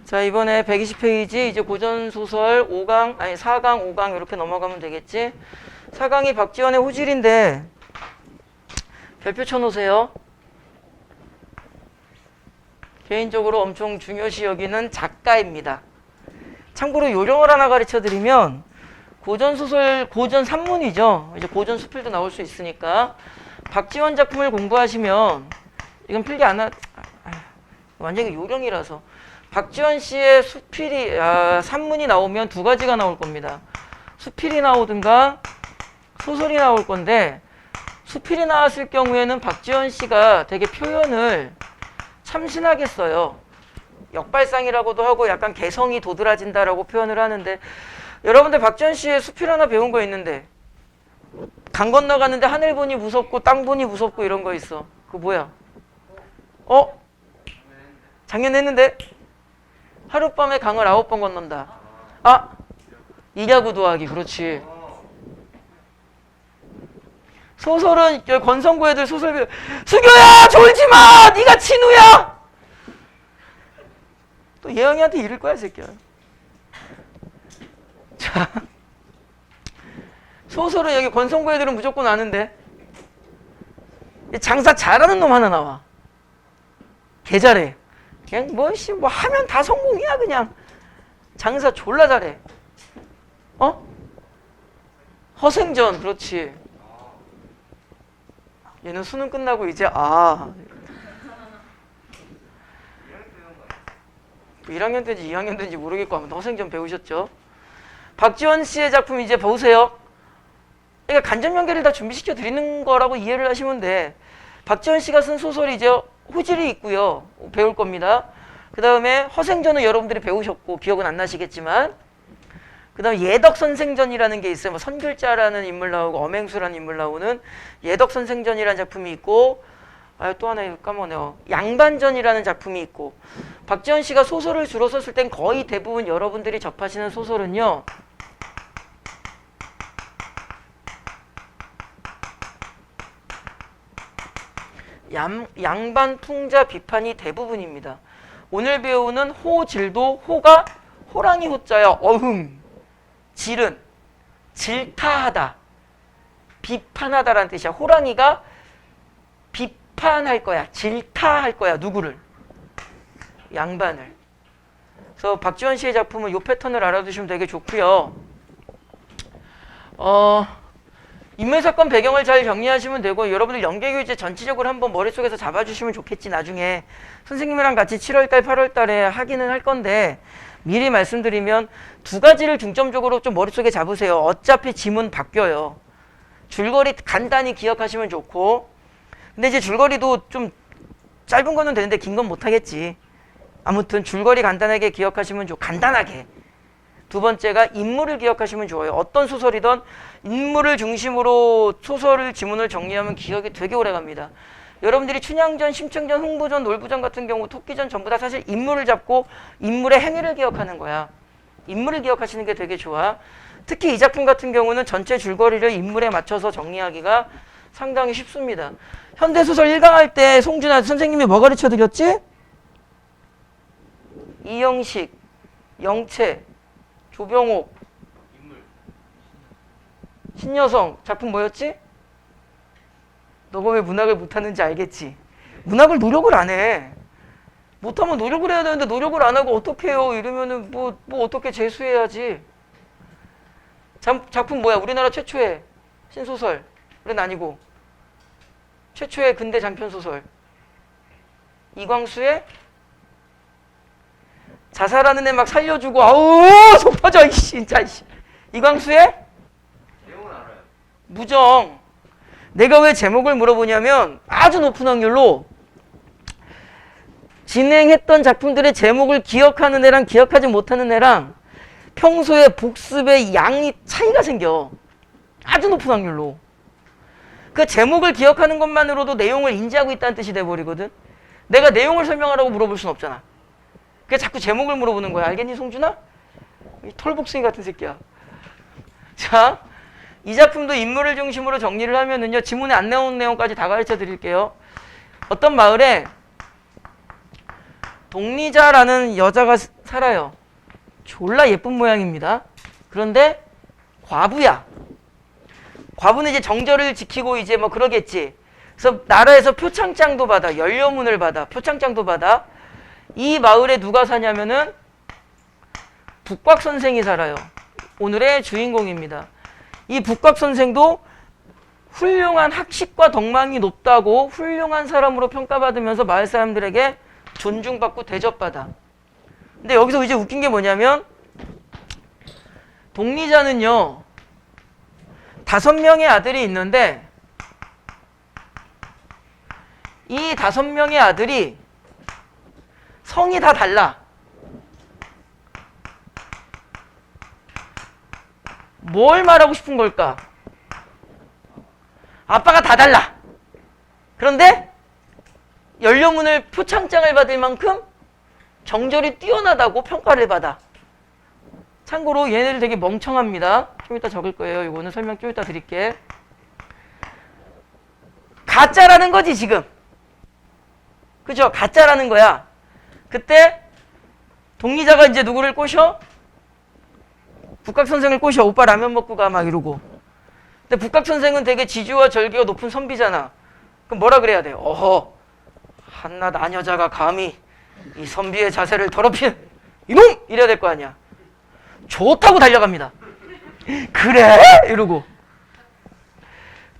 자, 이번에 120페이지 이제 고전소설 5강, 아니 4강, 5강 이렇게 넘어가면 되겠지. 4강이 박지원의 호질인데 별표 쳐놓으세요. 개인적으로 엄청 중요시 여기는 작가입니다. 참고로 요령을 하나 가르쳐드리면 고전소설, 고전 산문이죠. 이제 고전 수필도 나올 수 있으니까 박지원 작품을 공부하시면 이건 필기 안 완전히 요령이라서 박지원 씨의 수필이 산문이 나오면 두 가지가 나올 겁니다. 수필이 나오든가 소설이 나올 건데 수필이 나왔을 경우에는 박지원 씨가 되게 표현을 참신하게 써요. 역발상이라고도 하고 약간 개성이 도드라진다라고 표현을 하는데 여러분들 박지원 씨의 수필 하나 배운 거 있는데 강 건너가는데 하늘 보니 무섭고 땅 보니 무섭고 이런 거 있어. 그거 뭐야? 작년 했는데? 하룻밤에 강을 9번 건넌다. 이야구 도하기. 그렇지. 소설은 권성구 애들 소설 배워. 수교야 졸지마 네가 진우야. 또 예영이한테 이럴 거야 새끼야. 자, 소설은 여기 권성구 애들은 무조건 아는데 장사 잘하는 놈 하나 나와. 개 잘해. 그냥 뭐 하면 다 성공이야. 그냥 장사 졸라 잘해. 허생전. 그렇지. 얘는 수능 끝나고 이제 1학년 때인지 2학년 때인지 모르겠고 아무튼 허생전 배우셨죠. 박지원 씨의 작품 이제 보세요. 그러니까 간접 연계를 다 준비시켜 드리는 거라고 이해를 하시면 돼. 박지원 씨가 쓴 소설이 이제 호질이 있고요. 배울 겁니다. 그 다음에 허생전은 여러분들이 배우셨고 기억은 안 나시겠지만 그 다음에 예덕선생전이라는 게 있어요. 뭐 선글자라는 인물 나오고 엄행수라는 인물 나오는 예덕선생전이라는 작품이 있고 또 하나 까먹네요. 양반전이라는 작품이 있고 박지원 씨가 소설을 주로 썼을 땐 거의 대부분 여러분들이 접하시는 소설은요. 양반 풍자 비판이 대부분입니다. 오늘 배우는 호질도 호가 호랑이 호자야. 어흥. 질은 질타하다. 비판하다라는 뜻이야. 호랑이가 비판할 거야. 질타할 거야. 누구를? 양반을. 그래서 박지원 씨의 작품은 이 패턴을 알아두시면 되게 좋고요. 인물사건 배경을 잘 정리하시면 되고 여러분들 연계교재 전체적으로 한번 머릿속에서 잡아주시면 좋겠지. 나중에 선생님이랑 같이 7월달 8월달에 하기는 할 건데 미리 말씀드리면 두 가지를 중점적으로 좀 머릿속에 잡으세요. 어차피 지문 바뀌어요. 줄거리 간단히 기억하시면 좋고 근데 이제 줄거리도 좀 짧은 거는 되는데 긴 건 못하겠지. 아무튼 줄거리 간단하게 기억하시면 간단하게. 두 번째가 인물을 기억하시면 좋아요. 어떤 소설이든 인물을 중심으로 소설을 지문을 정리하면 기억이 되게 오래갑니다. 여러분들이 춘향전, 심청전, 흥부전, 놀부전 같은 경우 토끼전 전부 다 사실 인물을 잡고 인물의 행위를 기억하는 거야. 인물을 기억하시는 게 되게 좋아. 특히 이 작품 같은 경우는 전체 줄거리를 인물에 맞춰서 정리하기가 상당히 쉽습니다. 현대소설 1강 할 때 송준아 선생님이 뭐 가르쳐 드렸지? 이영식, 영채, 조병옥, 신여성 작품 뭐였지? 너가 왜 문학을 못하는지 알겠지? 문학을 노력을 안 해. 못하면 노력을 해야 되는데 노력을 안 하고 어떻게 해요? 이러면은 뭐 어떻게 재수해야지. 작품 뭐야? 우리나라 최초의 신소설. 그건 아니고 최초의 근대 장편소설. 이광수의 자살하는 애 막 살려주고 아우 속 터져 진짜. 이광수의 내용은 알아요. 무정. 내가 왜 제목을 물어보냐면 아주 높은 확률로 진행했던 작품들의 제목을 기억하는 애랑 기억하지 못하는 애랑 평소에 복습의 양이 차이가 생겨. 아주 높은 확률로. 그 제목을 기억하는 것만으로도 내용을 인지하고 있다는 뜻이 돼버리거든. 내가 내용을 설명하라고 물어볼 순 없잖아. 그게 자꾸 제목을 물어보는 거야. 알겠니 송준아? 이 털복숭이 같은 새끼야. 자, 이 작품도 인물을 중심으로 정리를 하면은요. 지문에 안 나오는 내용까지 다 가르쳐 드릴게요. 어떤 마을에 동리자라는 여자가 살아요. 졸라 예쁜 모양입니다. 그런데 과부야. 과부는 이제 정절을 지키고 이제 뭐 그러겠지. 그래서 나라에서 표창장도 받아. 연료문을 받아. 표창장도 받아. 이 마을에 누가 사냐면은 북곽 선생이 살아요. 오늘의 주인공입니다. 이 북곽 선생도 훌륭한 학식과 덕망이 높다고 훌륭한 사람으로 평가받으면서 마을 사람들에게 존중받고 대접받아. 근데 여기서 이제 웃긴 게 뭐냐면 동리자는요 5명의 아들이 있는데 이 5명의 아들이 성이 다 달라. 뭘 말하고 싶은 걸까? 아빠가 다 달라. 그런데 연료문을 표창장을 받을 만큼 정절이 뛰어나다고 평가를 받아. 참고로 얘네들 되게 멍청합니다. 좀 이따 적을 거예요. 이거는 설명 좀 이따 드릴게. 가짜라는 거지 지금. 그죠? 가짜라는 거야. 그때 동리자가 이제 누구를 꼬셔? 북각 선생을 꼬셔. 오빠 라면 먹고 가 막 이러고. 근데 북각 선생은 되게 지주와 절개가 높은 선비잖아. 그럼 뭐라 그래야 돼? 어허, 한낱 아녀자가 감히 이 선비의 자세를 더럽힌 이놈! 이래야 될 거 아니야. 좋다고 달려갑니다. 그래? 이러고.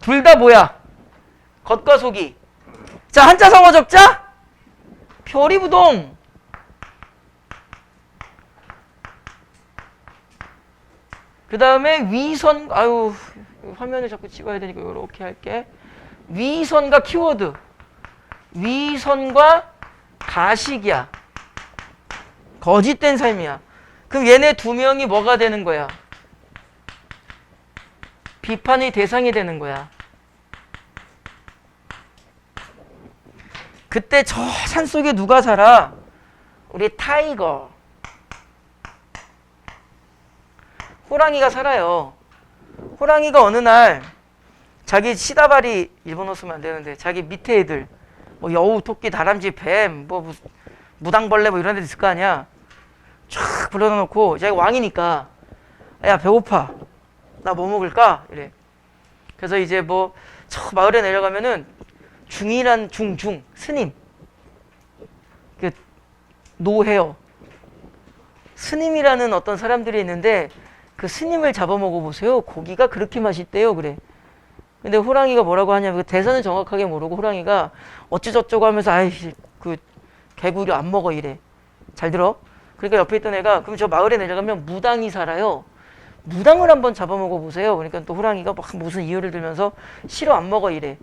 둘 다 뭐야? 겉과 속이. 자, 한자 성어 적자? 표리부동. 그 다음에 위선, 아유, 화면을 자꾸 찍어야 되니까 이렇게 할게. 위선과 키워드. 위선과 가식이야. 거짓된 삶이야. 그럼 얘네 2명이 뭐가 되는 거야? 비판의 대상이 되는 거야. 그때 저 산속에 누가 살아? 우리 타이거. 호랑이가 살아요. 호랑이가 어느 날 자기 시다바리, 일본어 쓰면 안 되는데 자기 밑에 애들 뭐 여우, 토끼, 다람쥐, 뱀, 뭐 무당벌레 뭐 이런 애들 있을 거 아니야. 쫙 불러놓고 자기가 왕이니까 야 배고파. 나 뭐 먹을까? 이래. 그래서 이제 뭐 저 마을에 내려가면은 중이란 중 스님 그 노해요. 스님이라는 어떤 사람들이 있는데 그 스님을 잡아먹어 보세요. 고기가 그렇게 맛있대요. 그래. 근데 호랑이가 뭐라고 하냐면 그 대사는 정확하게 모르고 호랑이가 어쩌저쩌고 하면서 아이씨 그 개구리 안 먹어 이래. 잘 들어? 그러니까 옆에 있던 애가 그럼 저 마을에 내려가면 무당이 살아요. 무당을 한번 잡아먹어 보세요. 그러니까 또 호랑이가 막 무슨 이유를 들면서 싫어 안 먹어 이래.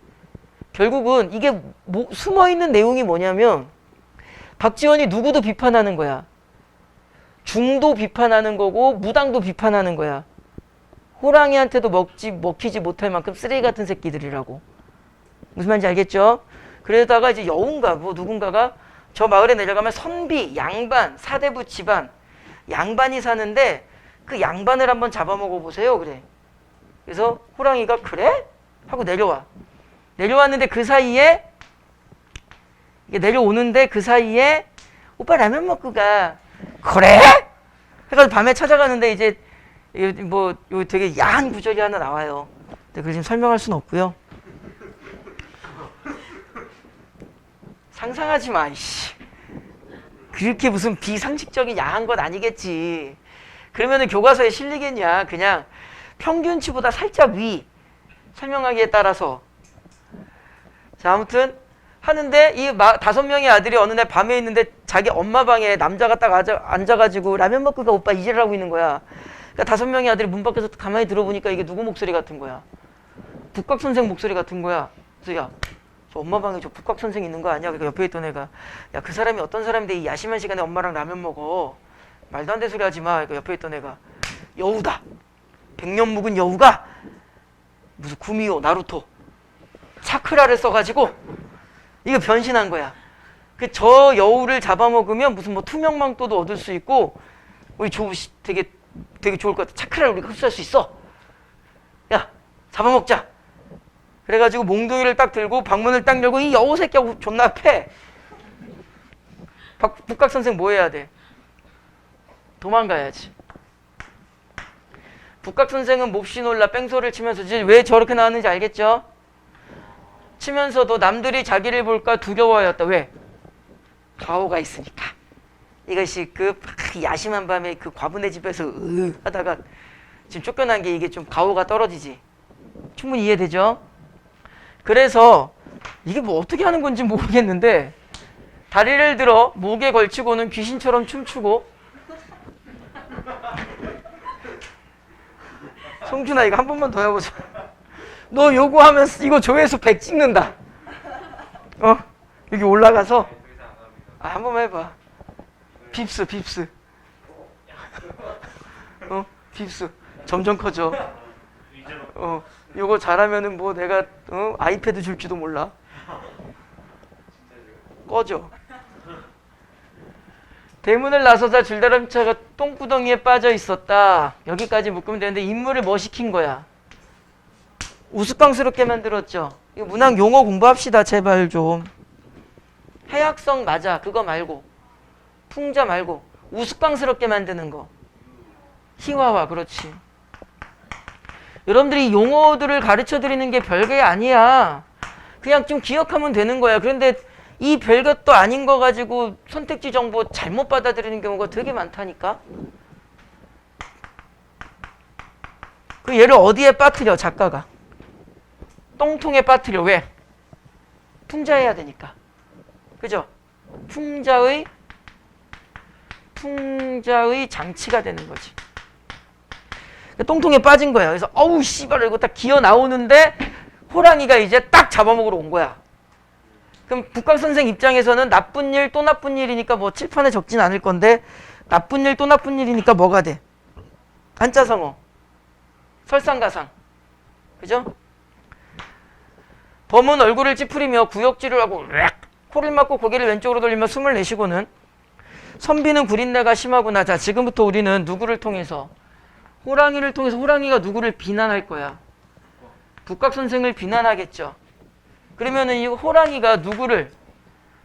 결국은 이게 숨어있는 내용이 뭐냐면 박지원이 누구도 비판하는 거야. 중도 비판하는 거고 무당도 비판하는 거야. 호랑이한테도 먹히지 못할 만큼 쓰레기 같은 새끼들이라고. 무슨 말인지 알겠죠? 그러다가 이제 여운가 뭐 누군가가 저 마을에 내려가면 선비, 양반, 사대부 집안 양반이 사는데 그 양반을 한번 잡아먹어 보세요. 그래. 그래서 호랑이가 그래? 하고 내려와. 내려왔는데 그 사이에 내려오는데 그 사이에 오빠 라면 먹고 가. 그래? 해가지고 밤에 찾아가는데 이제 뭐 요 되게 야한 구절이 하나 나와요. 근데 그걸 지금 설명할 수는 없고요. 상상하지 마. 이씨. 그렇게 무슨 비상식적인 야한 건 아니겠지. 그러면은 교과서에 실리겠냐. 그냥 평균치보다 살짝 위. 설명하기에 따라서. 자, 아무튼 하는데 이 5명의 아들이 어느 날 밤에 있는데 자기 엄마 방에 남자가 딱 앉아가지고 라면 먹고 가 오빠 이지를 하고 있는 거야. 그러니까 5명의 아들이 문 밖에서 가만히 들어보니까 이게 누구 목소리 같은 거야? 북각 선생 목소리 같은 거야. 그래서 야, 저 엄마 방에 저 북각 선생 있는 거 아니야? 그러니까 옆에 있던 애가 야, 그 사람이 어떤 사람인데 이 야심한 시간에 엄마랑 라면 먹어. 말도 안 되는 소리 하지 마. 그러니까 옆에 있던 애가 여우다. 100년 묵은 여우가 무슨 구미호, 나루토 차크라를 써가지고 이거 변신한 거야. 그 저 여우를 잡아먹으면 무슨 뭐 투명망토도 얻을 수 있고 우리 되게 좋을 것 같아. 차크라를 우리가 흡수할 수 있어. 야, 잡아먹자. 그래가지고 몽둥이를 딱 들고 방문을 딱 열고 이 여우 새끼하고 존나 패. 북각 선생 뭐 해야 돼? 도망가야지. 북각선생은 몹시 놀라 뺑소리를 치면서 왜 저렇게 나왔는지 알겠죠? 치면서도 남들이 자기를 볼까 두려워하였다. 왜? 가오가 있으니까. 이것이 그 야심한 밤에 그 과부네 집에서 하다가 지금 쫓겨난 게 이게 좀 가오가 떨어지지. 충분히 이해되죠? 그래서 이게 뭐 어떻게 하는 건지 모르겠는데 다리를 들어 목에 걸치고는 귀신처럼 춤추고 송준아 이거 한 번만 더 해보자. 너 요구하면 이거 조회수 100 찍는다. 여기 올라가서 한 번만 해봐. 빕스 빕스 빕스 점점 커져. 요거 잘하면은 뭐 내가 아이패드 줄지도 몰라. 꺼져. 대문을 나서자 줄다람차가 똥구덩이에 빠져 있었다. 여기까지 묶으면 되는데 인물을 뭐 시킨 거야? 우스꽝스럽게 만들었죠. 이거 문학 용어 공부합시다. 제발 좀. 해악성 맞아. 그거 말고. 풍자 말고. 우스꽝스럽게 만드는 거. 희화화. 그렇지. 여러분들이 용어들을 가르쳐 드리는 게 별게 아니야. 그냥 좀 기억하면 되는 거야. 그런데 이 별것도 아닌 거 가지고 선택지 정보 잘못 받아들이는 경우가 되게 많다니까. 그 얘를 어디에 빠뜨려 작가가? 똥통에 빠뜨려. 왜? 풍자해야 되니까. 그죠? 풍자의 장치가 되는 거지. 똥통에 빠진 거야. 그래서 어우 씨발 이거 딱 기어 나오는데 호랑이가 이제 딱 잡아먹으러 온 거야. 그럼 북각선생 입장에서는 나쁜 일 또 나쁜 일이니까 뭐 칠판에 적진 않을 건데 나쁜 일 또 나쁜 일이니까 뭐가 돼? 한자성어. 설상가상. 그죠? 범은 얼굴을 찌푸리며 구역질을 하고 코를 막고 고개를 왼쪽으로 돌리며 숨을 내쉬고는 선비는 구린내가 심하구나. 자, 지금부터 우리는 누구를 통해서? 호랑이를 통해서 호랑이가 누구를 비난할 거야? 북각선생을 비난하겠죠. 그러면은 이 호랑이가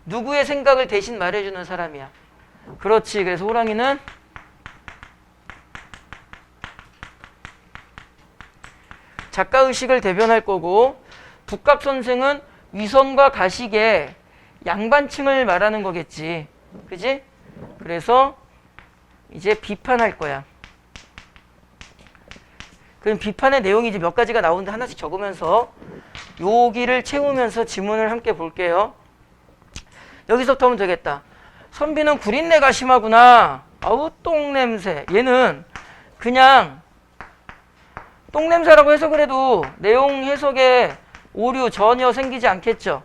누구의 생각을 대신 말해주는 사람이야. 그렇지. 그래서 호랑이는 작가의식을 대변할 거고 북각선생은 위선과 가식의 양반층을 말하는 거겠지. 그지? 그래서 이제 비판할 거야. 그럼 비판의 내용이 이제 몇 가지가 나오는데 하나씩 적으면서 여기를 채우면서 지문을 함께 볼게요. 여기서부터 하면 되겠다. 선비는 구린내가 심하구나. 아우 똥냄새. 얘는 그냥 똥냄새라고 해석을 해도 내용 해석에 오류 전혀 생기지 않겠죠.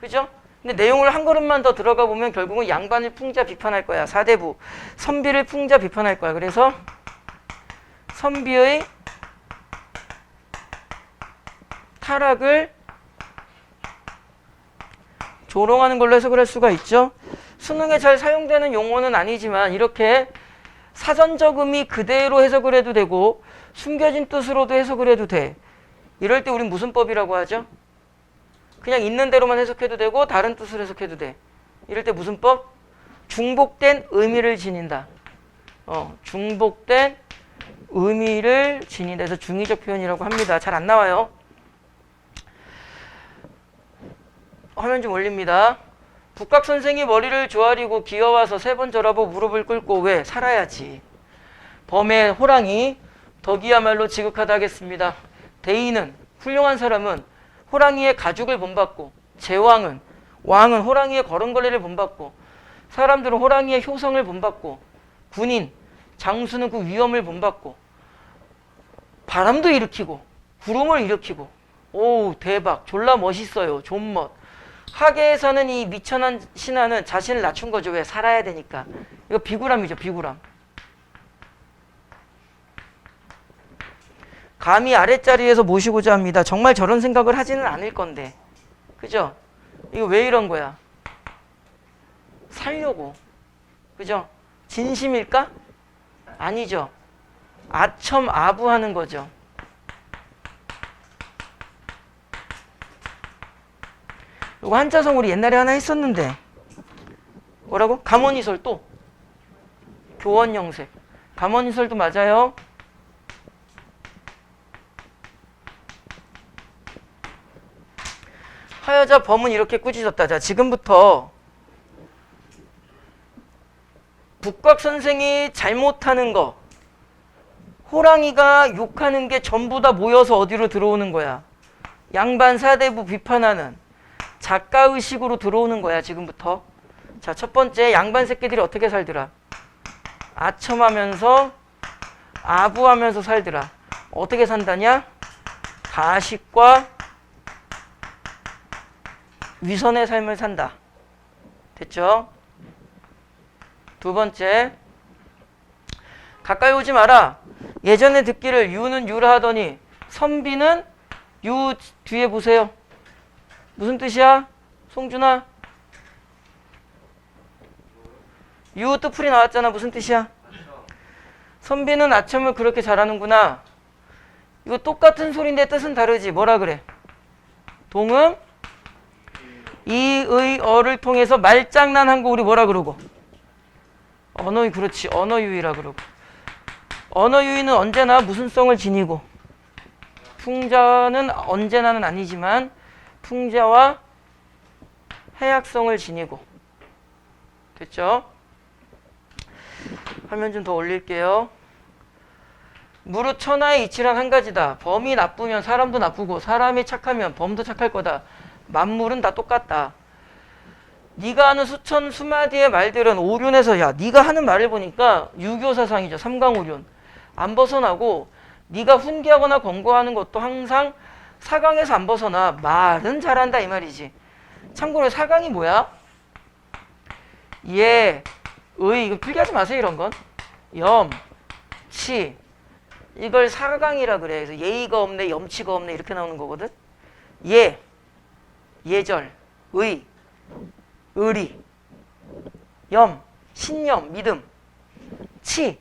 그죠? 근데 내용을 한 걸음만 더 들어가 보면 결국은 양반을 풍자 비판할 거야. 사대부. 선비를 풍자 비판할 거야. 그래서 선비의 타락을 조롱하는 걸로 해석을 할 수가 있죠. 수능에 잘 사용되는 용어는 아니지만 이렇게 사전적 의미 그대로 해석을 해도 되고 숨겨진 뜻으로도 해석을 해도 돼. 이럴 때 우린 무슨 법이라고 하죠? 그냥 있는 대로만 해석해도 되고 다른 뜻으로 해석해도 돼. 이럴 때 무슨 법? 중복된 의미를 지닌다. 중복된 의미를 지닌다. 해서 중의적 표현이라고 합니다. 잘 안 나와요. 화면 좀 올립니다. 북각선생이 머리를 조아리고 기어와서 3번 절하고 무릎을 꿇고 왜? 살아야지. 범의 호랑이 덕이야말로 지극하다 하겠습니다. 대인은 훌륭한 사람은 호랑이의 가죽을 본받고 왕은 호랑이의 걸음걸이를 본받고 사람들은 호랑이의 효성을 본받고 군인, 장수는 그 위험을 본받고 바람도 일으키고 구름을 일으키고 오 대박 졸라 멋있어요. 존멋. 하계에 사는 이 미천한 신하는 자신을 낮춘 거죠. 왜? 살아야 되니까. 이거 비굴함이죠. 비굴함. 감히 아랫자리에서 모시고자 합니다. 정말 저런 생각을 하지는 않을 건데. 그죠? 이거 왜 이런 거야? 살려고. 그죠? 진심일까? 아니죠. 아첨아부하는 거죠. 이거 한자성 우리 옛날에 하나 했었는데 뭐라고? 감언이설 또 교원 형색. 감언인설도 맞아요. 하여자 범은 이렇게 꾸짖었다. 자, 지금부터 북곽 선생이 잘못하는 거, 호랑이가 욕하는 게 전부 다 모여서 어디로 들어오는 거야? 양반 사대부 비판하는 작가의식으로 들어오는 거야, 지금부터. 자, 첫 번째, 양반 새끼들이 어떻게 살더라? 아첨하면서 아부하면서 살더라. 어떻게 산다냐? 가식과 위선의 삶을 산다. 됐죠? 두 번째, 가까이 오지 마라. 예전에 듣기를 유는 유라 하더니 선비는 유 뒤에 보세요. 무슨 뜻이야? 송준아? 유 뜻풀이 나왔잖아. 무슨 뜻이야? 선비는 아첨을 그렇게 잘하는구나. 이거 똑같은 소리인데 뜻은 다르지. 뭐라 그래? 동음 이의 어를 통해서 말장난한 거 우리 뭐라 그러고? 언어유. 그렇지. 언어유의라 그러고. 언어유의는 언제나 무슨 성을 지니고, 풍자는 언제나는 아니지만 풍자와 해약성을 지니고. 됐죠? 화면 좀 더 올릴게요. 무릇 천하의 이치란 한 가지다. 범이 나쁘면 사람도 나쁘고 사람이 착하면 범도 착할 거다. 만물은 다 똑같다. 네가 하는 수천 수마디의 말들은 오륜에서, 야, 네가 하는 말을 보니까 유교 사상이죠. 삼강오륜 안 벗어나고, 네가 훈계하거나 권고하는 것도 항상 사강에서 안 벗어나. 말은 잘한다 이 말이지. 참고로 사강이 뭐야? 예, 의, 이거 필기하지 마세요. 이런 건 염, 치, 이걸 사강이라 그래. 그래서 예의가 없네, 염치가 없네 이렇게 나오는 거거든. 예, 예절, 의, 의리, 염, 신념, 믿음, 치,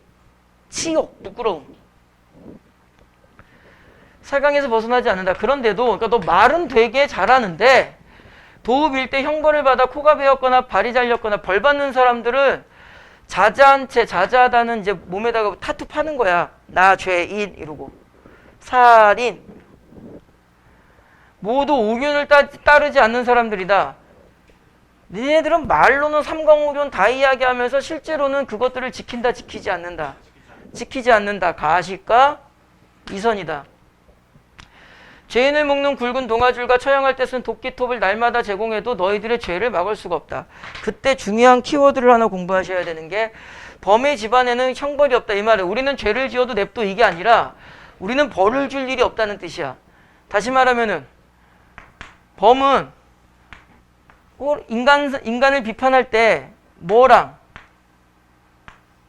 치욕, 부끄러움. 사강에서 벗어나지 않는다. 그런데도, 그러니까 너 말은 되게 잘하는데 도읍 일때 형벌을 받아 코가 베었거나 발이 잘렸거나 벌 받는 사람들은 자자한 채, 자자하다는 이제 몸에다가 타투 파는 거야. 나 죄인 이러고. 살인. 모두 오륜을 따르지 않는 사람들이다. 니네들은 말로는 삼강오륜 다 이야기하면서 실제로는 그것들을 지킨다, 지키지 않는다. 지키지 않는다. 가식과 위선이다. 죄인을 묶는 굵은 동아줄과 처형할 때 쓴 도끼톱을 날마다 제공해도 너희들의 죄를 막을 수가 없다. 그때 중요한 키워드를 하나 공부하셔야 되는 게, 범의 집안에는 형벌이 없다 이 말이에요. 우리는 죄를 지어도 냅둬 이게 아니라 우리는 벌을 줄 일이 없다는 뜻이야. 다시 말하면은 범은 인간을 비판할 때 뭐랑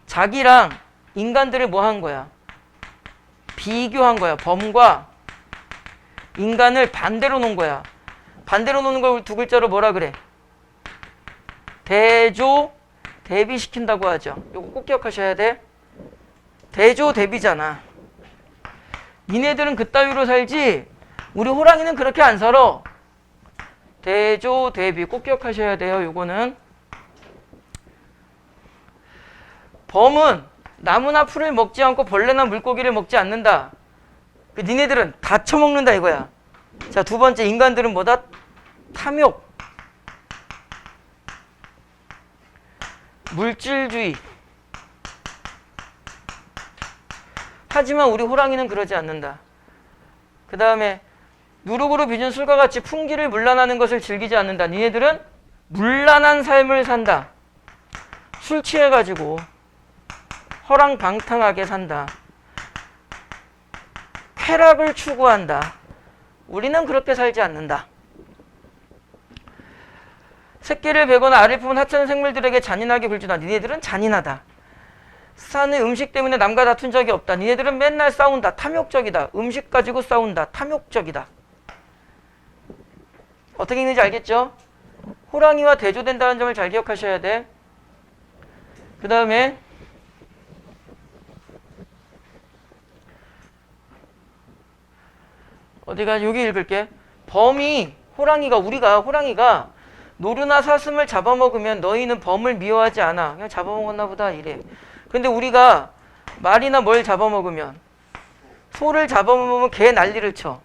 자기랑 인간들을 뭐 한 거야? 비교한 거야. 범과 인간을 반대로 놓은 거야. 반대로 놓는 걸 두 글자로 뭐라 그래? 대조 대비시킨다고 하죠. 요거 꼭 기억하셔야 돼. 대조 대비잖아. 니네들은 그따위로 살지 우리 호랑이는 그렇게 안 살아. 대조 대비 꼭 기억하셔야 돼요. 요거는 범은 나무나 풀을 먹지 않고 벌레나 물고기를 먹지 않는다. 니네들은 다 처먹는다 이거야. 자, 두 번째, 인간들은 뭐다? 탐욕, 물질주의. 하지만 우리 호랑이는 그러지 않는다. 그 다음에 누룩으로 빚은 술과 같이 풍기를 물란하는 것을 즐기지 않는다. 니네들은 물란한 삶을 산다. 술 취해가지고 허랑방탕하게 산다. 쾌락을 추구한다. 우리는 그렇게 살지 않는다. 새끼를 베거나 알을 품은 하찮은 생물들에게 잔인하게 굴주다. 니네들은 잔인하다. 사는 음식 때문에 남과 다툰 적이 없다. 니네들은 맨날 싸운다. 탐욕적이다. 음식 가지고 싸운다. 탐욕적이다. 어떻게 읽는지 알겠죠? 호랑이와 대조된다는 점을 잘 기억하셔야 돼. 그 다음에 어디가 여기 읽을게. 범이 우리가 호랑이가 노루나 사슴을 잡아먹으면 너희는 범을 미워하지 않아. 그냥 잡아먹었나 보다 이래. 근데 우리가 말이나 뭘 잡아먹으면, 소를 잡아먹으면 개 난리를 쳐.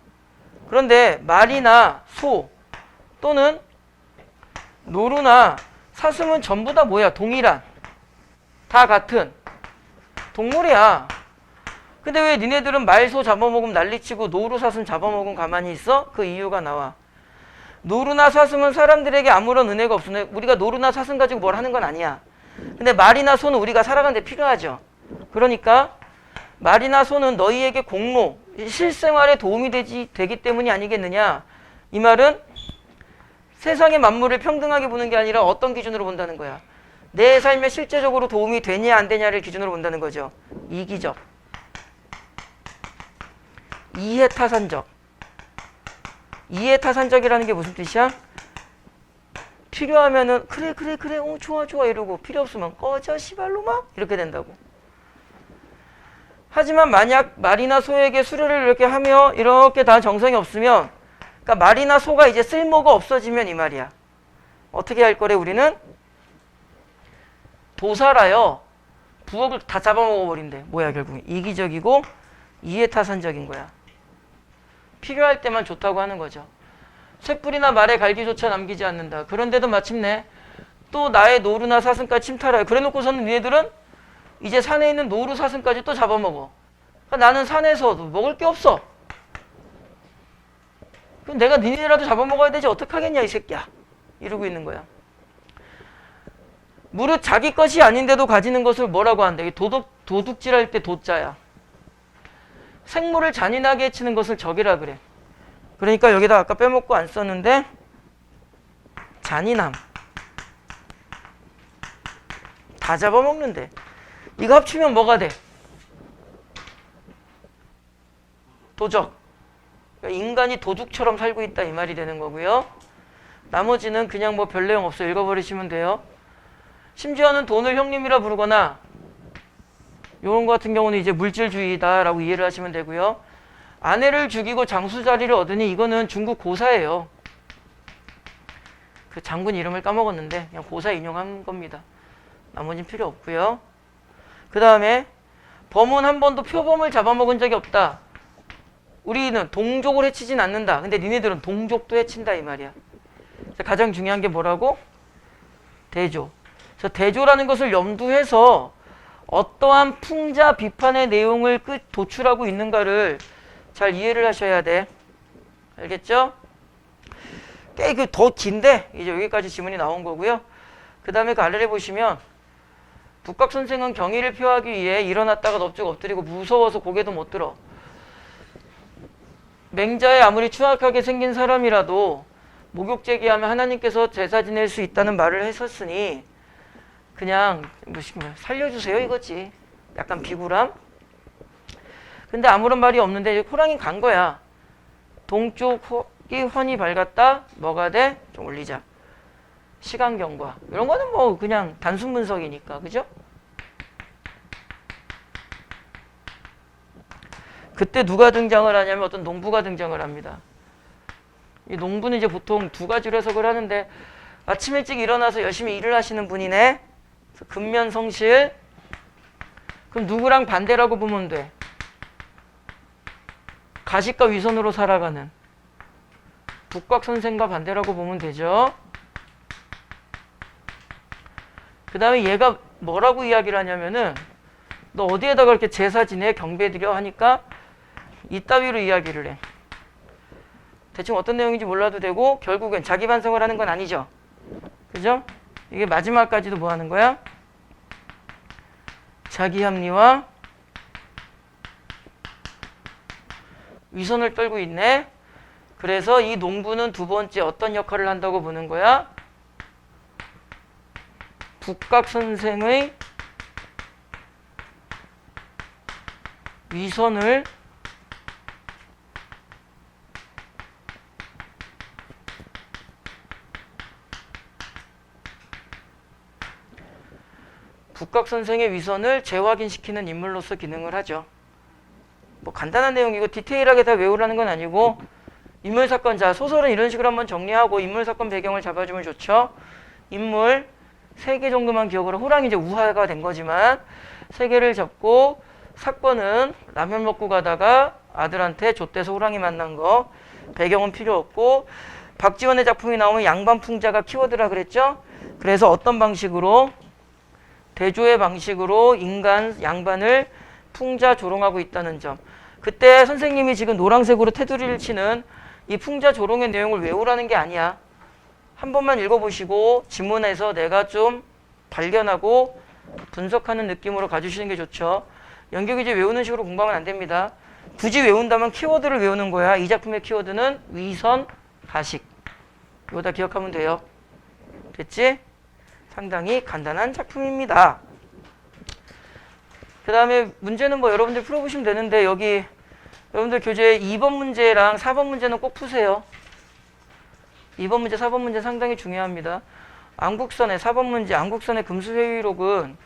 그런데 말이나 소 또는 노루나 사슴은 전부 다 뭐야? 동일한, 다 같은 동물이야. 근데 왜 니네들은 말, 소 잡아먹으면 난리치고 노루, 사슴 잡아먹으면 가만히 있어? 그 이유가 나와. 노루나 사슴은 사람들에게 아무런 은혜가 없으면 우리가 노루나 사슴 가지고 뭘 하는 건 아니야. 근데 말이나 소는 우리가 살아가는 데 필요하죠. 그러니까 말이나 소는 너희에게 공로, 실생활에 도움이 되기 때문이 아니겠느냐. 이 말은 세상의 만물을 평등하게 보는 게 아니라 어떤 기준으로 본다는 거야. 내 삶에 실제적으로 도움이 되냐 안 되냐를 기준으로 본다는 거죠. 이기적, 이해타산적. 이해타산적이라는 게 무슨 뜻이야? 필요하면은 그래 좋아 이러고, 필요 없으면 꺼져 시발로마 이렇게 된다고. 하지만 만약 말이나 소에게 수료를 이렇게 하며 이렇게 다 정성이 없으면, 그러니까 말이나 소가 이제 쓸모가 없어지면 이 말이야. 어떻게 할 거래? 우리는 도살하여 부엌을 다 잡아먹어 버린대. 뭐야 결국 이기적이고 이해타산적인 거야. 필요할 때만 좋다고 하는 거죠. 쇳불이나 말의 갈기조차 남기지 않는다. 그런데도 마침내 또 나의 노루나 사슴까지 침탈하여, 그래놓고서는 니네들은 이제 산에 있는 노루, 사슴까지 또 잡아먹어. 그러니까 나는 산에서도 먹을 게 없어. 그럼 내가 니네라도 잡아먹어야 되지 어떡하겠냐 이 새끼야. 이러고 있는 거야. 무릇 자기 것이 아닌데도 가지는 것을 뭐라고 한다? 도둑질할 때 도자야. 생물을 잔인하게 해치는 것을 적이라 그래. 그러니까 여기다 아까 빼먹고 안 썼는데 잔인함. 다 잡아먹는데. 이거 합치면 뭐가 돼? 도적. 그러니까 인간이 도둑처럼 살고 있다 이 말이 되는 거고요. 나머지는 그냥 뭐 별 내용 없어. 읽어버리시면 돼요. 심지어는 돈을 형님이라 부르거나 이런 거 같은 경우는 이제 물질주의다라고 이해를 하시면 되고요. 아내를 죽이고 장수 자리를 얻으니 이거는 중국 고사예요. 그 장군 이름을 까먹었는데 그냥 고사 인용한 겁니다. 나머지는 필요 없고요. 그 다음에 범은 한 번도 표범을 잡아먹은 적이 없다. 우리는 동족을 해치진 않는다. 근데 니네들은 동족도 해친다 이 말이야. 가장 중요한 게 뭐라고? 대조. 그래서 대조라는 것을 염두해서 어떠한 풍자 비판의 내용을 도출하고 있는가를 잘 이해를 하셔야 돼. 알겠죠? 꽤 더 긴데 이제 여기까지 지문이 나온 거고요. 그 다음에 그 아래를 보시면 북각 선생은 경의를 표하기 위해 일어났다가 넙죽 엎드리고 무서워서 고개도 못 들어. 맹자에 아무리 추악하게 생긴 사람이라도 목욕 제기하면 하나님께서 제사 지낼 수 있다는 말을 했었으니 그냥 살려주세요 이거지. 약간 비굴함. 근데 아무런 말이 없는데 호랑이 간 거야. 동쪽이 훤히 밝았다. 뭐가 돼? 좀 올리자. 시간 경과. 이런 거는 뭐 그냥 단순 분석이니까. 그죠? 그때 누가 등장을 하냐면 어떤 농부가 등장을 합니다. 이 농부는 이제 보통 두 가지로 해석을 하는데 아침 일찍 일어나서 열심히 일을 하시는 분이네. 근면성실. 그럼 누구랑 반대라고 보면 돼? 가식과 위선으로 살아가는 북각 선생과 반대라고 보면 되죠. 그 다음에 얘가 뭐라고 이야기를 하냐면은 너 어디에다가 그렇게 제사 지내? 경배 드려? 하니까 이따위로 이야기를 해. 대충 어떤 내용인지 몰라도 되고 결국엔 자기 반성을 하는 건 아니죠. 그죠? 이게 마지막까지도 뭐 하는 거야? 자기 합리와 위선을 떨고 있네. 그래서 이 농부는 두 번째 어떤 역할을 한다고 보는 거야? 북각 선생의 위선을 북각 선생의 위선을 재확인시키는 인물로서 기능을 하죠. 뭐 간단한 내용이고 디테일하게 다 외우라는 건 아니고 인물 사건, 자 소설은 이런 식으로 한번 정리하고 인물 사건 배경을 잡아주면 좋죠. 인물, 3개 정도만 기억을 하고, 호랑이 이제 우화가 된 거지만 3개를 잡고, 사건은 라면 먹고 가다가 아들한테 좆돼서 호랑이 만난 거, 배경은 필요 없고, 박지원의 작품이 나오면 양반풍자가 키워드라 그랬죠? 그래서 어떤 방식으로? 대조의 방식으로 인간 양반을 풍자 조롱하고 있다는 점. 그때 선생님이 지금 노란색으로 테두리를 치는 이 풍자 조롱의 내용을 외우라는 게 아니야. 한 번만 읽어보시고 지문에서 내가 좀 발견하고 분석하는 느낌으로 가주시는 게 좋죠. 연결 교재 외우는 식으로 공부하면 안 됩니다. 굳이 외운다면 키워드를 외우는 거야. 이 작품의 키워드는 위선, 가식. 이거 다 기억하면 돼요. 됐지? 상당히 간단한 작품입니다. 그 다음에 문제는 뭐 여러분들 풀어보시면 되는데, 여기 여러분들 교재 2번 문제랑 4번 문제는 꼭 푸세요. 2번 문제, 4번 문제 상당히 중요합니다. 안국선의 4번 문제, 안국선의 금수회의록은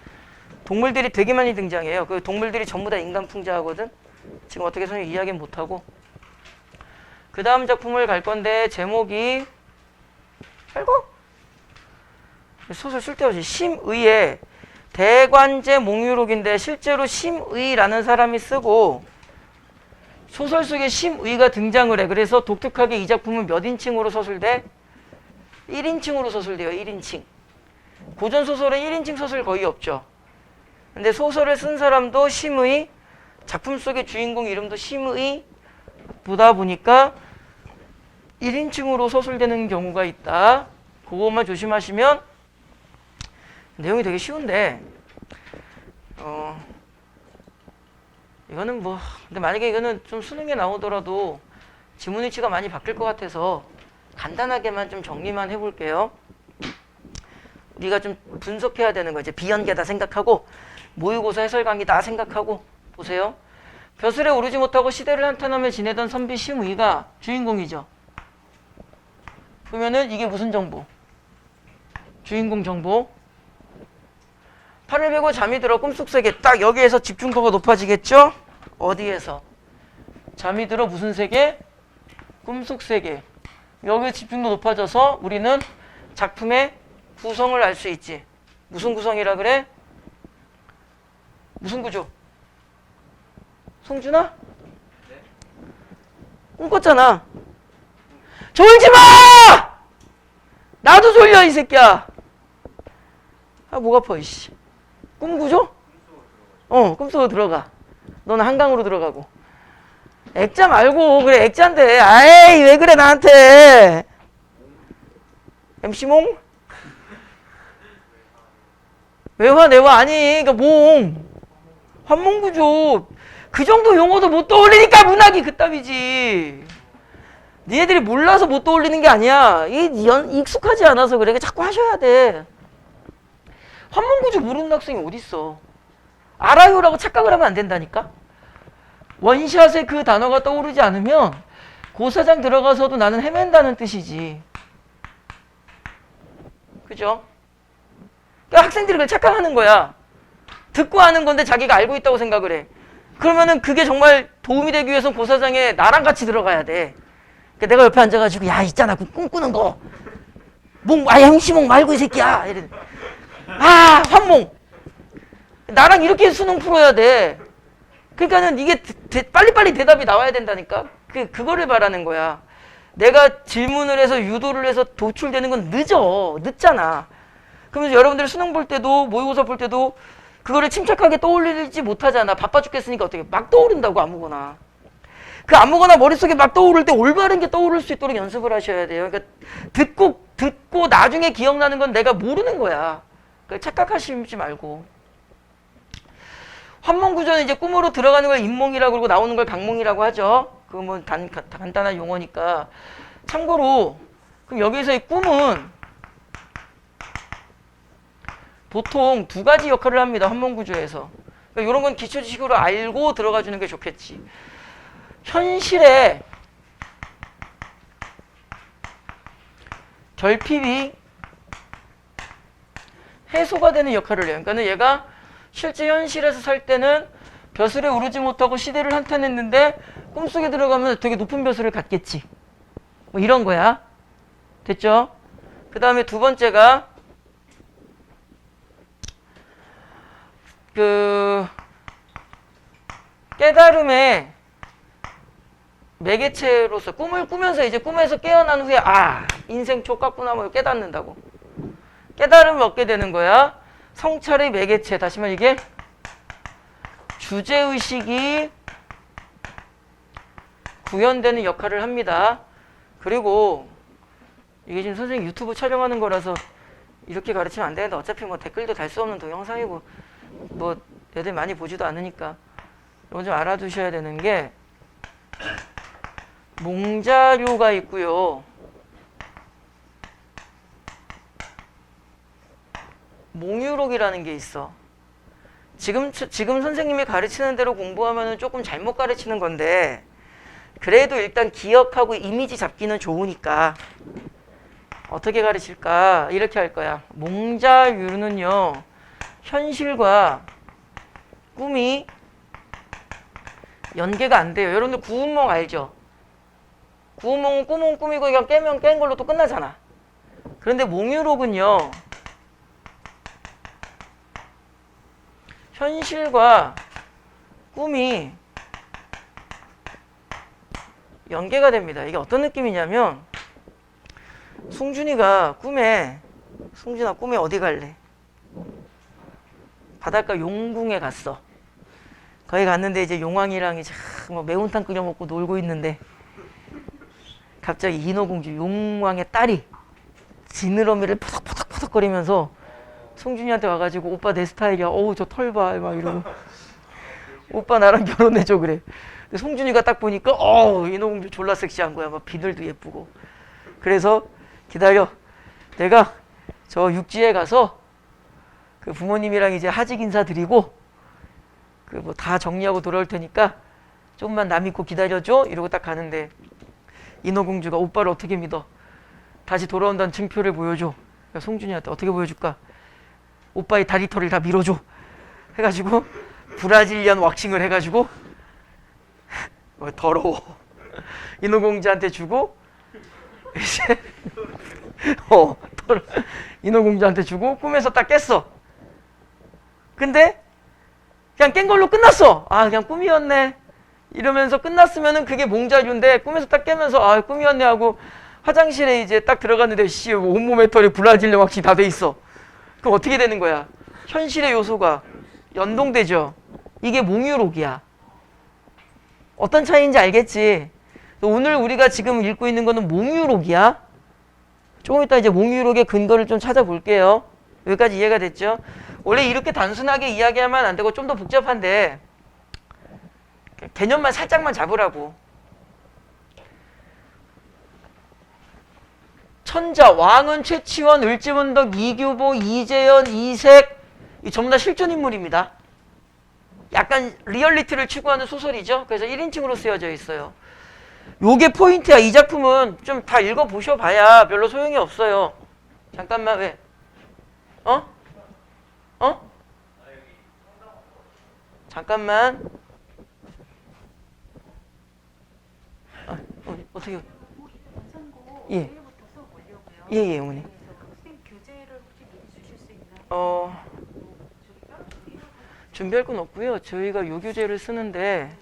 동물들이 되게 많이 등장해요. 그 동물들이 전부 다 인간 풍자하거든. 지금 어떻게 선생님이 이야기는 못하고. 그 다음 작품을 갈 건데 제목이 알고? 소설 쓸데없이 심의의 대관제 몽유록인데 실제로 심의라는 사람이 쓰고 소설 속에 심의가 등장을 해. 그래서 독특하게 이 작품은 몇 인칭으로 서술돼? 1인칭으로 서술돼요. 1인칭. 고전 소설은 1인칭 소설 거의 없죠. 근데 소설을 쓴 사람도 심의, 작품 속의 주인공 이름도 심의 보다 보니까 1인칭으로 서술되는 경우가 있다. 그것만 조심하시면 내용이 되게 쉬운데 이거는 뭐 근데 만약에 이거는 좀 수능에 나오더라도 지문 위치가 많이 바뀔 것 같아서 간단하게만 좀 정리만 해볼게요. 우리가 좀 분석해야 되는 거 이제 비연계다 생각하고 모의고사 해설 강의다 생각하고 보세요. 벼슬에 오르지 못하고 시대를 한탄하며 지내던 선비 심의가 주인공이죠. 보면은 이게 무슨 정보? 주인공 정보. 팔을 베고 잠이 들어 꿈속 세계. 딱 여기에서 집중도가 높아지겠죠? 어디에서? 잠이 들어 무슨 세계? 꿈속 세계. 여기에 집중도 높아져서 우리는 작품의 구성을 알 수 있지. 무슨 구성이라 그래? 무슨 구조? 송준아? 네? 꿈 꿨잖아. 졸지 마! 나도 졸려 이 새끼야. 아, 목 아파 이씨. 꿈 구조? 꿈속으로 들어가. 너는 한강으로 들어가고. 액자 말고 그래 액자인데. 아이 왜 그래 나한테. MC몽? 외화 내화 아니 그러니까 몽. 환몽구조. 그 정도 용어도 못 떠올리니까 문학이 그따위지. 니네들이 몰라서 못 떠올리는 게 아니야. 익숙하지 않아서 그래. 자꾸 하셔야 돼. 환문구조 모르는 학생이 어딨어. 알아요라고 착각을 하면 안 된다니까. 원샷에 그 단어가 떠오르지 않으면 고사장 들어가서도 나는 헤맨다는 뜻이지. 그죠? 그러니까 학생들이 그걸 착각하는 거야. 듣고 하는 건데 자기가 알고 있다고 생각을 해. 그러면은 그게 정말 도움이 되기 위해서는 고사장에 나랑 같이 들어가야 돼. 그러니까 내가 옆에 앉아가지고 야 있잖아 그 꿈꾸는 거. 형시몽 말고 이 새끼야. 이래. 아 환몽. 나랑 이렇게 수능 풀어야 돼. 그러니까는 이게 빨리빨리 대답이 나와야 된다니까. 그거를 말하는 거야. 내가 질문을 해서 유도를 해서 도출되는 건 늦잖아. 그러면서 여러분들 수능 볼 때도 모의고사 볼 때도 그거를 침착하게 떠올리지 못하잖아. 바빠 죽겠으니까 어떻게 막 떠오른다고 아무거나. 그 아무거나 머릿속에 막 떠오를 때 올바른 게 떠오를 수 있도록 연습을 하셔야 돼요. 그러니까 듣고 나중에 기억나는 건 내가 모르는 거야. 그러니까 착각하시지 말고. 환몽구조는 이제 꿈으로 들어가는 걸 인몽이라고 그러고 나오는 걸 강몽이라고 하죠. 그거 뭐 간단한 용어니까. 참고로 그럼 여기서의 꿈은 보통 두 가지 역할을 합니다. 환몽구조에서. 그러니까 이런 건 기초지식으로 알고 들어가 주는 게 좋겠지. 현실의 결핍이 해소가 되는 역할을 해요. 그러니까 얘가 실제 현실에서 살 때는 벼슬에 오르지 못하고 시대를 한탄했는데 꿈속에 들어가면 되게 높은 벼슬을 갖겠지. 뭐 이런 거야. 됐죠? 그 다음에 두 번째가 깨달음의 매개체로서 꿈을 꾸면서 이제 꿈에서 깨어난 후에 인생 족같구나 뭐 깨닫는다고. 깨달음을 얻게 되는 거야. 성찰의 매개체. 다시 말해 이게 주제의식이 구현되는 역할을 합니다. 그리고 이게 지금 선생님 유튜브 촬영하는 거라서 이렇게 가르치면 안 되는데 어차피 뭐 댓글도 달 수 없는 동영상이고 뭐 애들 많이 보지도 않으니까 이건 좀 알아두셔야 되는 게 몽자료가 있고요. 몽유록이라는 게 있어. 지금 선생님이 가르치는 대로 공부하면은 조금 잘못 가르치는 건데 그래도 일단 기억하고 이미지 잡기는 좋으니까 어떻게 가르칠까? 이렇게 할 거야. 몽자유는요, 현실과 꿈이 연계가 안 돼요. 여러분들 구운몽 알죠? 구운몽은 꿈은 꿈이고 그냥 깨면 깬 걸로 또 끝나잖아. 그런데 몽유록은요, 현실과 꿈이 연계가 됩니다. 이게 어떤 느낌이냐면 승준아 꿈에 어디 갈래? 바닷가 용궁에 갔어. 거기 갔는데 이제 용왕이랑 이제 뭐 매운탕 끓여 먹고 놀고 있는데 갑자기 인어공주 용왕의 딸이 지느러미를 포덕포덕거리면서 승준이한테 와가지고 오빠 내 스타일이야. 어우 저 털 봐. 막 이러고 오빠 나랑 결혼해줘 그래. 근데 송준이가 딱 보니까 인어공주 졸라 섹시한 거야. 막 비늘도 예쁘고. 그래서 기다려. 내가 저 육지에 가서 그 부모님이랑 이제 하직 인사 드리고 그 뭐 다 정리하고 돌아올 테니까 좀만 나 믿고 기다려줘. 이러고 딱 가는데 인어공주가 오빠를 어떻게 믿어? 다시 돌아온다는 증표를 보여줘. 그러니까 송준이한테 어떻게 보여줄까? 오빠의 다리털을 다 밀어줘. 해가지고 브라질리안 왁싱을 해가지고 더러워. 인어공주한테 주고 이제 인어공주한테 주고 꿈에서 딱 깼어. 근데 그냥 깬 걸로 끝났어. 그냥 꿈이었네. 이러면서 끝났으면은 그게 몽자유인데 꿈에서 딱 깨면서 꿈이었네 하고 화장실에 이제 딱 들어갔는데 온몸에 털이 브라질리안 왁싱 다 돼 있어. 그럼 어떻게 되는 거야? 현실의 요소가 연동되죠. 이게 몽유록이야. 어떤 차이인지 알겠지? 오늘 우리가 지금 읽고 있는 거는 몽유록이야. 조금 이따 이제 몽유록의 근거를 좀 찾아볼게요. 여기까지 이해가 됐죠? 원래 이렇게 단순하게 이야기하면 안 되고 좀 더 복잡한데 개념만 살짝만 잡으라고. 천자, 왕은 최치원, 을지문덕, 이규보, 이재현, 이색 이 전부 다 실존 인물입니다. 약간 리얼리티를 추구하는 소설이죠. 그래서 1인칭으로 쓰여져 있어요. 요게 포인트야. 이 작품은 좀 다 읽어보셔봐야 별로 소용이 없어요. 잠깐만 왜? 잠깐만. 어떻게? 예. 예, 어머니. 준비할 건 없고요. 저희가 요 교재를 쓰는데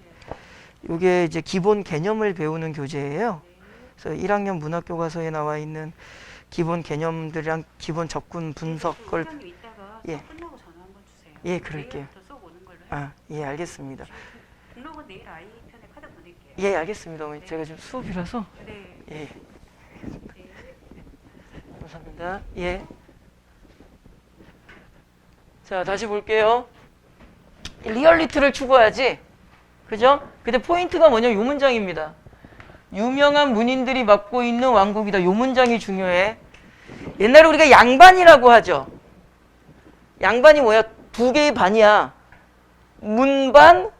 요게 이제 기본 개념을 배우는 교재예요. 그래서 1학년 문학교과서에 나와 있는 기본 개념들이랑 기본 접근 분석을 예. 끝나고 전화 한번 주세요. 예, 그럴게요. 써 보는 걸로. 예, 알겠습니다. 등록은 내일 아이 편에 카드 보낼게요. 예, 알겠습니다. 어머니. 제가 지금 수업이라서 네. 예. 감사합니다. 예. 자, 다시 볼게요. 리얼리티를 추구해야지. 그죠? 근데 포인트가 뭐냐면 요 문장입니다. 유명한 문인들이 맡고 있는 왕국이다. 요 문장이 중요해. 옛날에 우리가 양반이라고 하죠. 양반이 뭐야? 두 개의 반이야. 문반,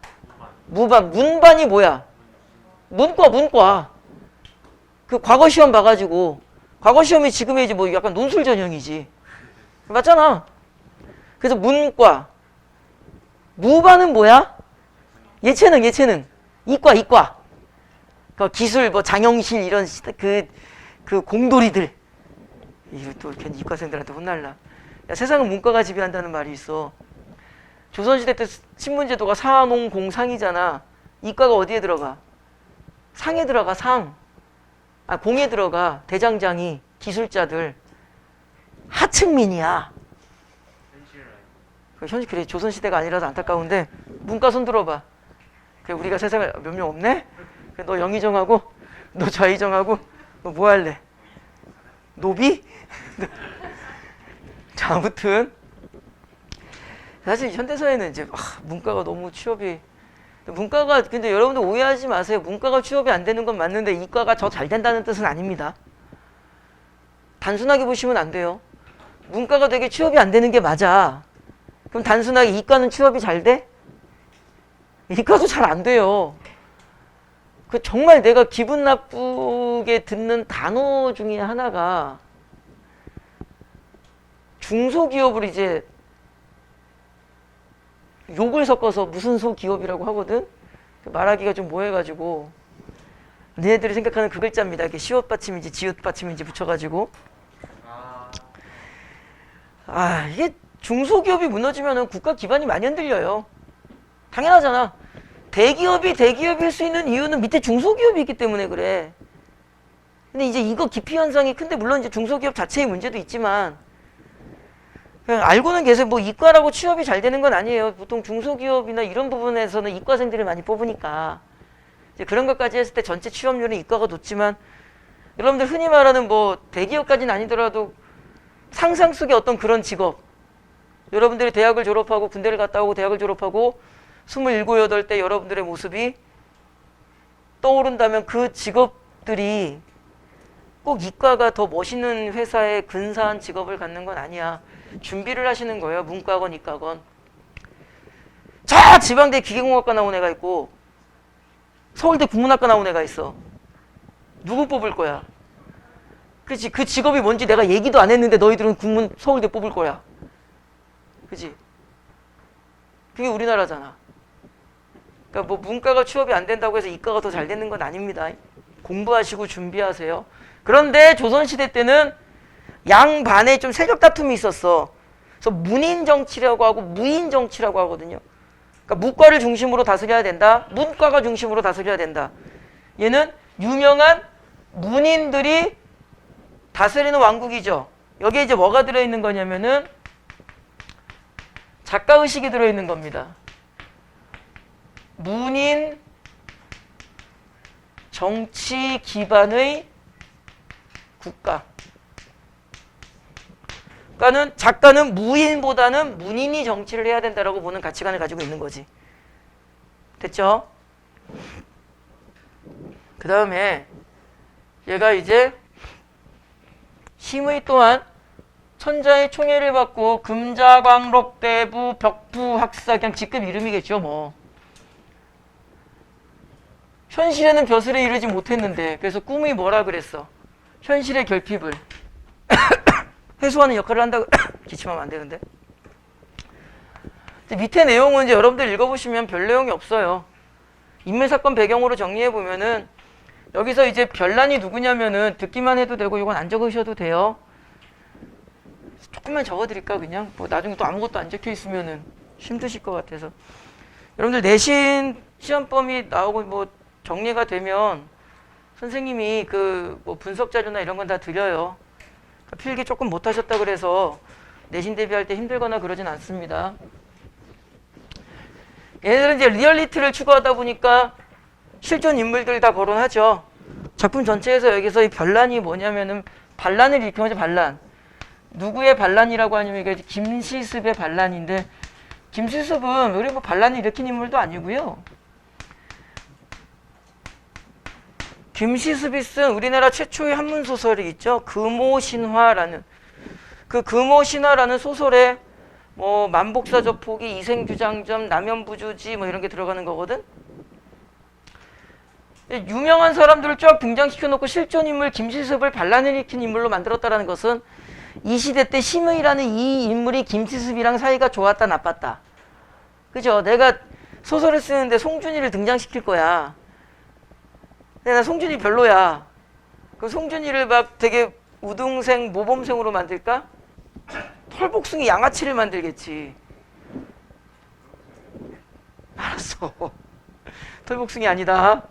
무반. 문반이 뭐야? 문과. 그 과거 시험 봐가지고 과거 시험이 지금의 이제 뭐 약간 논술 전형이지. 맞잖아. 그래서 문과. 무반은 뭐야? 예체능. 이과. 그 기술, 뭐 장영실 이런 그 공돌이들. 이거 또 괜히 이과생들한테 혼날라. 야, 세상은 문과가 지배한다는 말이 있어. 조선시대 때 신문제도가 사농공상이잖아. 이과가 어디에 들어가? 상에 들어가, 상. 공에 들어가, 대장장이, 기술자들. 하층민이야. 현실 그래, 조선시대가 아니라서 안타까운데 문과 손 들어봐. 그래, 우리가 세상에 몇 명 없네? 그래, 너 영희정하고 너 좌희정하고 너 뭐 할래? 노비? 자, 아무튼 사실 현대사회는 이제 문과가 너무 취업이, 문과가, 근데 여러분들 오해하지 마세요. 문과가 취업이 안 되는 건 맞는데 이과가 더 잘 된다는 뜻은 아닙니다. 단순하게 보시면 안 돼요. 문과가 되게 취업이 안 되는 게 맞아. 그럼 단순하게 이과는 취업이 잘 돼? 이과도 잘 안 돼요. 그 정말 내가 기분 나쁘게 듣는 단어 중에 하나가 중소기업을 이제 욕을 섞어서 무슨 소기업이라고 하거든? 말하기가 좀 뭐해가지고 너네들이 생각하는 그 글자입니다. 이렇게 시옷 받침인지 지읒 받침인지 붙여가지고 이게 중소기업이 무너지면 국가 기반이 많이 흔들려요. 당연하잖아. 대기업이 대기업일 수 있는 이유는 밑에 중소기업이 있기 때문에 그래. 근데 이제 이거 기피 현상이 큰데, 물론 이제 중소기업 자체의 문제도 있지만 그냥 알고는 계세요. 뭐 이과라고 취업이 잘 되는 건 아니에요. 보통 중소기업이나 이런 부분에서는 이과생들을 많이 뽑으니까 이제 그런 것까지 했을 때 전체 취업률은 이과가 높지만, 여러분들 흔히 말하는 뭐 대기업까지는 아니더라도 상상 속의 어떤 그런 직업, 여러분들이 대학을 졸업하고 군대를 갔다 오고 대학을 졸업하고 27, 8때 여러분들의 모습이 떠오른다면 그 직업들이 꼭 이과가 더 멋있는 회사에 근사한 직업을 갖는 건 아니야. 준비를 하시는 거예요. 문과건 이과건. 자, 지방대 기계공학과 나온 애가 있고 서울대 국문학과 나온 애가 있어. 누구 뽑을 거야? 그렇지. 그 직업이 뭔지 내가 얘기도 안 했는데 너희들은 서울대 뽑을 거야. 그치? 그게 우리나라잖아. 그러니까 뭐 문과가 취업이 안 된다고 해서 이과가 더 잘 되는 건 아닙니다. 공부하시고 준비하세요. 그런데 조선시대 때는 양반에 좀 세력 다툼이 있었어. 그래서 문인정치라고 하고 무인정치라고 하거든요. 그러니까 무과를 중심으로 다스려야 된다. 문과가 중심으로 다스려야 된다. 얘는 유명한 문인들이 다스리는 왕국이죠. 여기에 이제 뭐가 들어있는 거냐면은 작가의식이 들어있는 겁니다. 문인 정치 기반의 국가. 그러니까는 작가는 무인보다는 문인이 정치를 해야 된다라고 보는 가치관을 가지고 있는 거지. 됐죠? 그 다음에 얘가 이제 심의 또한 천자의 총애를 받고 금자광록대부 벽부학사, 그냥 직급 이름이겠죠 뭐. 현실에는 벼슬에 이르지 못했는데 그래서 꿈이 뭐라 그랬어? 현실의 결핍을 해소하는 역할을 한다고 기침하면 안 되는데. 밑에 내용은 이제 여러분들 읽어보시면 별 내용이 없어요. 인물사건 배경으로 정리해보면은 여기서 이제 별난이 누구냐면은 듣기만 해도 되고 이건 안 적으셔도 돼요. 조금만 적어드릴까 그냥? 뭐 나중에 또 아무것도 안 적혀있으면은 힘드실 것 같아서. 여러분들 내신 시험범위 나오고 뭐 정리가 되면 선생님이 그 뭐 분석 자료나 이런 건 다 드려요. 필기 조금 못하셨다 그래서 내신 대비할 때 힘들거나 그러진 않습니다. 얘네들은 이제 리얼리티를 추구하다 보니까 실존 인물들 다 거론하죠. 작품 전체에서 여기서 이 별난이 뭐냐면은 반란을 일으키는 거죠. 반란. 누구의 반란이라고 하냐면 이게 김시습의 반란인데, 김시습은 우리 뭐 반란을 일으킨 인물도 아니고요. 김시습이 쓴 우리나라 최초의 한문 소설이 있죠. 금오신화라는. 그 금오신화라는 소설에 뭐 만복사저포기, 이생규장점, 남연부주지 뭐 이런 게 들어가는 거거든. 유명한 사람들을 쫙 등장시켜놓고 실존 인물 김시습을 반란을 일으킨 인물로 만들었다는 것은 이 시대 때 심의라는 이 인물이 김시습이랑 사이가 좋았다 나빴다. 그죠? 내가 소설을 쓰는데 송준이를 등장시킬 거야. 근데 나 송준이 별로야. 그럼 송준이를 막 되게 우등생, 모범생으로 만들까? 털복숭이 양아치를 만들겠지. 알았어. 털복숭이 아니다.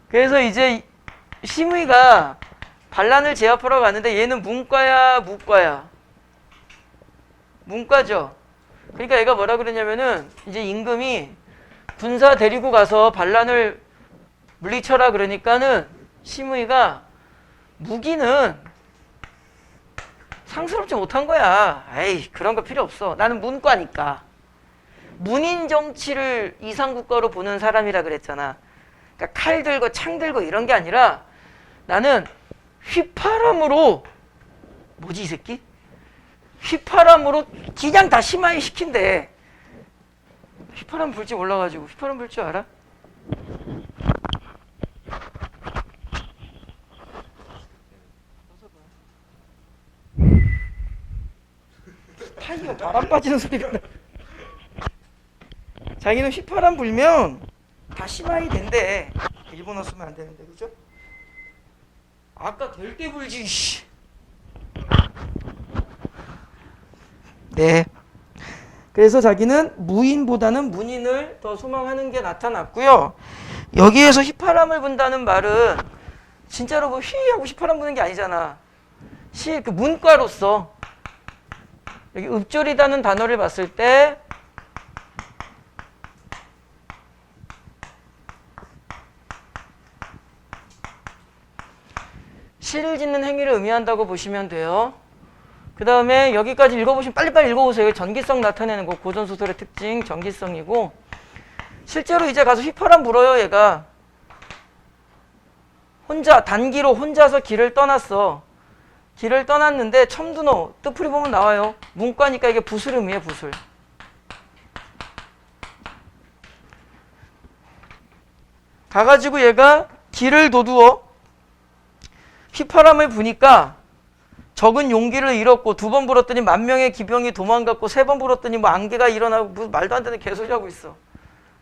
그래서 이제 심의가 반란을 제압하러 가는데 얘는 문과야, 무과야? 문과죠. 그러니까 얘가 뭐라 그러냐면은 이제 임금이 군사 데리고 가서 반란을 물리쳐라 그러니까는 심의가 무기는 상스럽지 못한 거야. 에이, 그런 거 필요 없어. 나는 문과니까. 문인 정치를 이상국가로 보는 사람이라 그랬잖아. 그러니까 칼 들고 창 들고 이런 게 아니라 나는 휘파람으로 뭐지 이 새끼? 휘파람으로 그냥 다 심하게 시킨대. 휘파람 불 줄 몰라가지고. 휘파람 불 줄 알아? 타이어 바람 빠지는 소리가 나. 자기는 휘파람 불면 다 심하게 된대. 일본어 쓰면 안 되는데, 그죠? 아까 될 때 불지, 씨. 네. 그래서 자기는 무인보다는 문인을 더 소망하는 게 나타났고요. 여기에서 휘파람을 분다는 말은 진짜로 뭐 휘하고 휘파람 부는 게 아니잖아. 그 문과로서 여기 읍졸이라는 단어를 봤을 때 시를 짓는 행위를 의미한다고 보시면 돼요. 그 다음에 여기까지 읽어보시면 빨리빨리 읽어보세요. 전기성 나타내는 거 고전소설의 특징 전기성이고 실제로 이제 가서 휘파람 불어요. 얘가 혼자 단기로 혼자서 길을 떠났어. 길을 떠났는데 첨두노 뜻풀이 보면 나와요. 문과니까 이게 붓을 의미해. 붓을. 가가지고 얘가 길을 도두어 휘파람을 부니까 적은 용기를 잃었고 2번 불었더니 10,000명의 기병이 도망갔고 3번 불었더니 뭐 안개가 일어나고 무슨 말도 안 되는 개소리 하고 있어.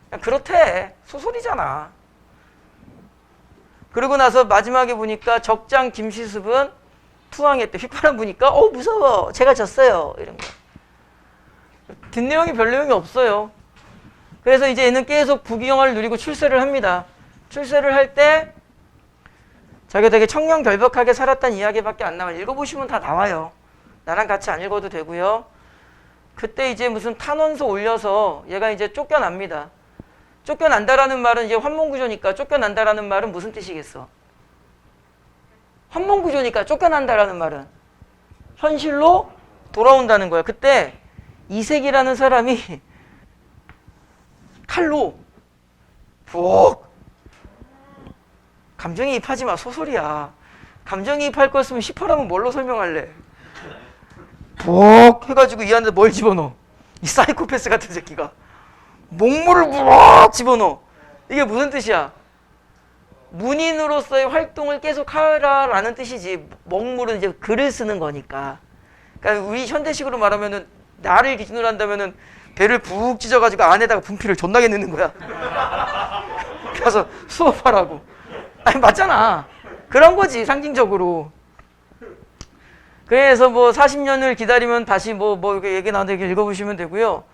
그냥 그렇대. 소설이잖아. 그러고 나서 마지막에 보니까 적장 김시습은 투항했대. 휘파람 부니까 무서워. 제가 졌어요. 이런 거. 뒷내용이 별 내용이 없어요. 그래서 이제 얘는 계속 부귀영화를 누리고 출세를 합니다. 출세를 할 때 자기가 되게 청렴결벽하게 살았다는 이야기밖에 안 나와요. 읽어보시면 다 나와요. 나랑 같이 안 읽어도 되고요. 그때 이제 무슨 탄원서 올려서 얘가 이제 쫓겨납니다. 쫓겨난다라는 말은 이제 환몽구조니까 쫓겨난다라는 말은 무슨 뜻이겠어? 환몽구조니까 쫓겨난다라는 말은 현실로 돌아온다는 거야. 그때 이색이라는 사람이 칼로 푹 감정이입하지 마. 소설이야. 감정이입할 거였으면 휘파람은 뭘로 설명할래? 푹 해가지고 이 안에 뭘 집어넣어? 이 사이코패스 같은 새끼가 목물을 푹 집어넣어. 이게 무슨 뜻이야? 문인으로서의 활동을 계속 하라라는 뜻이지. 먹물은 이제 글을 쓰는 거니까. 그러니까 우리 현대식으로 말하면은 나를 기준으로 한다면은 배를 푹 찢어가지고 안에다가 분필을 존나게 넣는 거야. 그래서 수업하라고. 아니 맞잖아. 그런 거지 상징적으로. 그래서 뭐 40년을 기다리면 다시 뭐 이렇게 얘기 나오는데 이렇게 읽어보시면 되고요.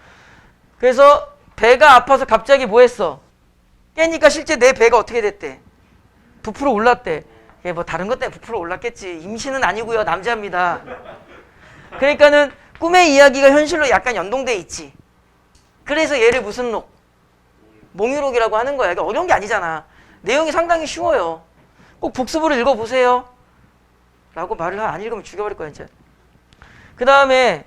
그래서 배가 아파서 갑자기 뭐 했어? 깨니까 실제 내 배가 어떻게 됐대? 부풀어 올랐대. 이게 뭐 다른 것 때문에 부풀어 올랐겠지. 임신은 아니고요. 남자입니다. 그러니까는 꿈의 이야기가 현실로 약간 연동돼 있지. 그래서 얘를 무슨 록? 몽유록이라고 하는 거야. 이게 어려운 게 아니잖아. 내용이 상당히 쉬워요. 꼭 복습으로 읽어보세요. 라고 말을 안 읽으면 죽여버릴 거야 이제. 그 다음에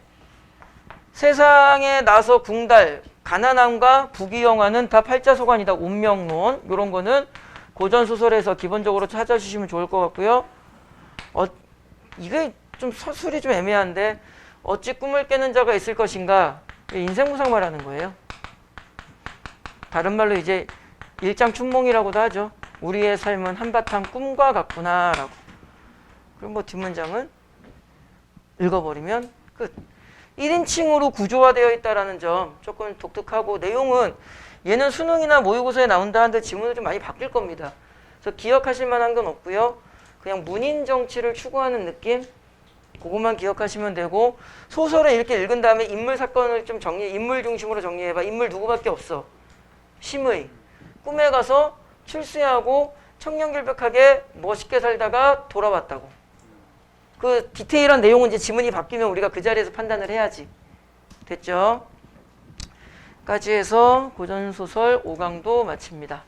세상에 나서 궁달, 가난함과 부귀영화는 다 팔자소관이다. 운명론 이런 거는 고전소설에서 기본적으로 찾아주시면 좋을 것 같고요. 이게 좀 서술이 좀 애매한데 어찌 꿈을 깨는 자가 있을 것인가. 인생무상 말하는 거예요. 다른 말로 이제 일장춘몽이라고도 하죠. 우리의 삶은 한바탕 꿈과 같구나 라고. 그럼 뭐 뒷문장은 읽어버리면 끝. 1인칭으로 구조화되어 있다는 점 조금 독특하고 내용은 얘는 수능이나 모의고사에 나온다 하는데 지문은 좀 많이 바뀔 겁니다. 그래서 기억하실 만한 건 없고요. 그냥 문인 정치를 추구하는 느낌? 그것만 기억하시면 되고 소설을 이렇게 읽은 다음에 인물 사건을 좀 인물 중심으로 정리해봐. 인물 누구밖에 없어. 심의. 꿈에 가서 출세하고 청렴결백하게 멋있게 살다가 돌아왔다고. 그 디테일한 내용은 이제 지문이 바뀌면 우리가 그 자리에서 판단을 해야지. 됐죠? 까지 해서 고전소설 5강도 마칩니다.